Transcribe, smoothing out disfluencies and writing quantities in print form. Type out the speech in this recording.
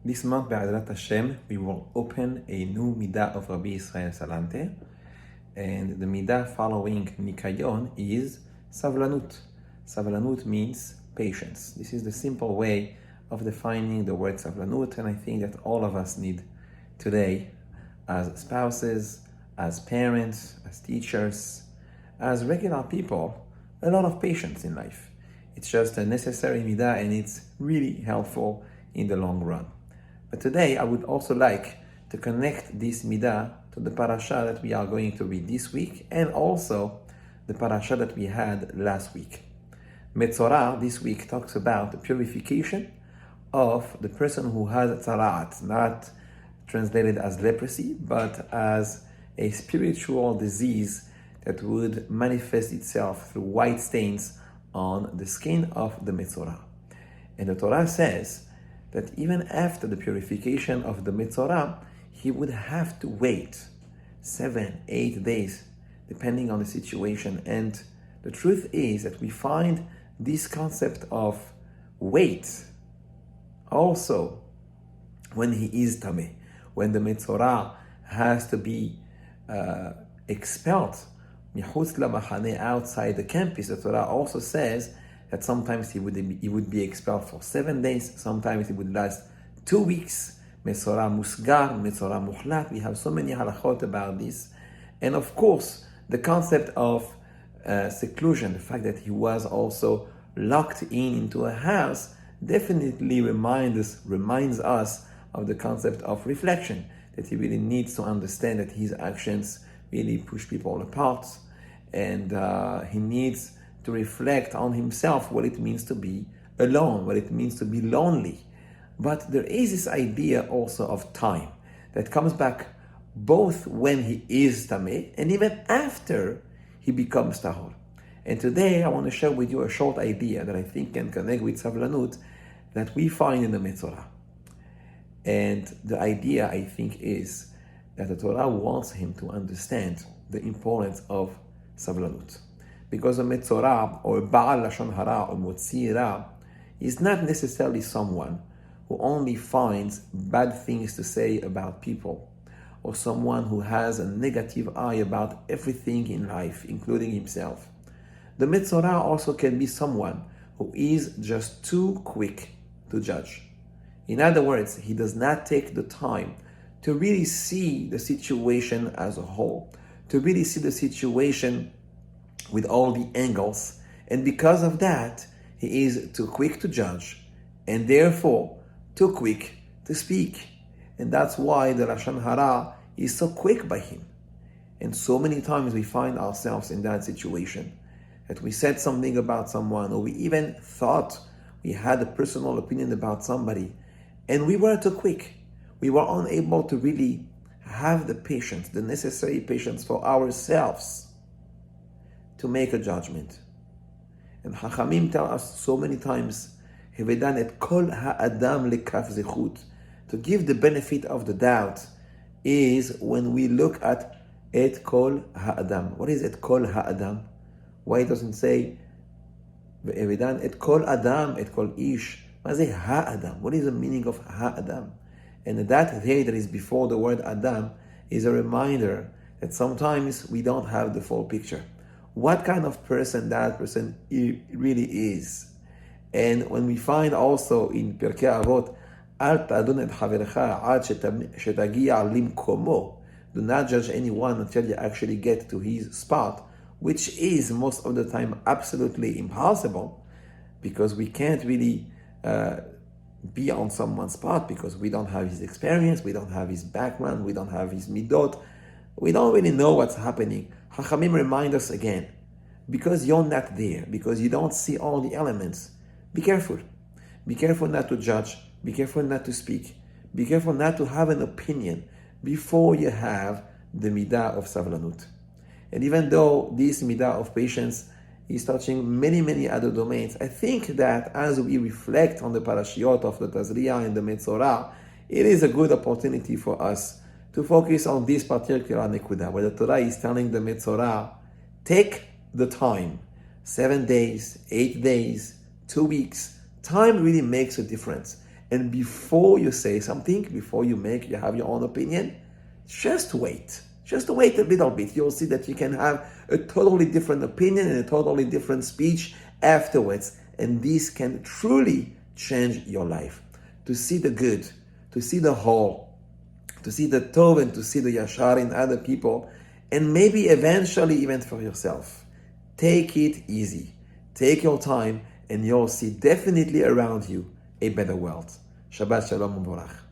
This month, Be'ezrat Hashem, we will open a new Midda of Rabbi Israel Salante, and the Midda following Nikayon is Savlanut. Savlanut means patience. This is the simple way of defining the word Savlanut, and I think that all of us need today, as spouses, as parents, as teachers, as regular people, a lot of patience in life. It's just a necessary Midda, and it's really helpful in the long run. But today I would also like to connect this Midda to the Parashat that we are going to read this week, and also the Parashat that we had last week. Messora this week talks about the purification of the person who has tzara'at, not translated as leprosy, but as a spiritual disease that would manifest itself through white stains on the skin of the Messora. And the Torah says that even after the purification of the Messora, he would have to wait 7-8 days, depending on the situation. And the truth is that we find this concept of wait also when he is Tameh, when the Messora has to be expelled Mihutz lamachane, outside the campus. The Torah also says that sometimes he would be expelled for 7 days, sometimes it would last 2 weeks. Messora musgar, Messora muhlat. We have so many halachot about this. And of course, the concept of seclusion, the fact that he was also locked into a house, definitely reminds us of the concept of reflection, that he really needs to understand that his actions really push people apart, and he needs to reflect on himself, what it means to be alone, what it means to be lonely. But there is this idea also of time that comes back both when he is Tameh and even after he becomes Tahor. And today I want to share with you a short idea that I think can connect with Savlanut that we find in the Messora. And the idea, I think, is that the Torah wants him to understand the importance of Savlanut. Because a Messora, or Baal Lashon Hara, or Motzi Ra, is not necessarily someone who only finds bad things to say about people, or someone who has a negative eye about everything in life, including himself. The Messora also can be someone who is just too quick to judge. In other words, he does not take the time to really see the situation as a whole, to really see the situation with all the angles. And because of that, he is too quick to judge, and therefore too quick to speak. And that's why the Lashon Hara is so quick by him. And so many times we find ourselves in that situation, that we said something about someone, or we even thought we had a personal opinion about somebody, and we were too quick. We were unable to really have the patience, the necessary patience for ourselves to make a judgment. And Chachamim tell us so many times, Hevedan et kol ha'adam lekaf zechut, to give the benefit of the doubt is when we look at et kol ha'adam. What is et kol ha'adam? Why it doesn't say Hevedan et kol adam, et kol ish? What is ha'adam? What is the meaning of ha'adam? And that there is before the word Adam is a reminder that sometimes we don't have the full picture. What kind of person that person really is. And when we find also in Pirkei Avot, Al ta'adon et haverecha ad shetagia limkomo, do not judge anyone until you actually get to his spot, which is most of the time absolutely impossible, because we can't really be on someone's spot, because we don't have his experience, we don't have his background, we don't have his midot, we don't really know what's happening. Chachamim remind us again, because you're not there, because you don't see all the elements, be careful. Be careful not to judge, be careful not to speak, be careful not to have an opinion before you have the Midda of Savlanut. And even though this Midda of patience is touching many, many other domains, I think that as we reflect on the parashiot of the Tazria and the Messora, it is a good opportunity for us to focus on this particular nekuda, where the Torah is telling the Messora, take the time, 7 days, 8 days, 2 weeks. Time really makes a difference. And before you say something, before you have your own opinion, just wait. Just wait a little bit. You'll see that you can have a totally different opinion and a totally different speech afterwards. And this can truly change your life. To see the good, to see the whole, to see the tov and to see the yashar in other people, and maybe eventually even for yourself. Take it easy. Take your time, and you'll see definitely around you a better world. Shabbat shalom u'mvorach.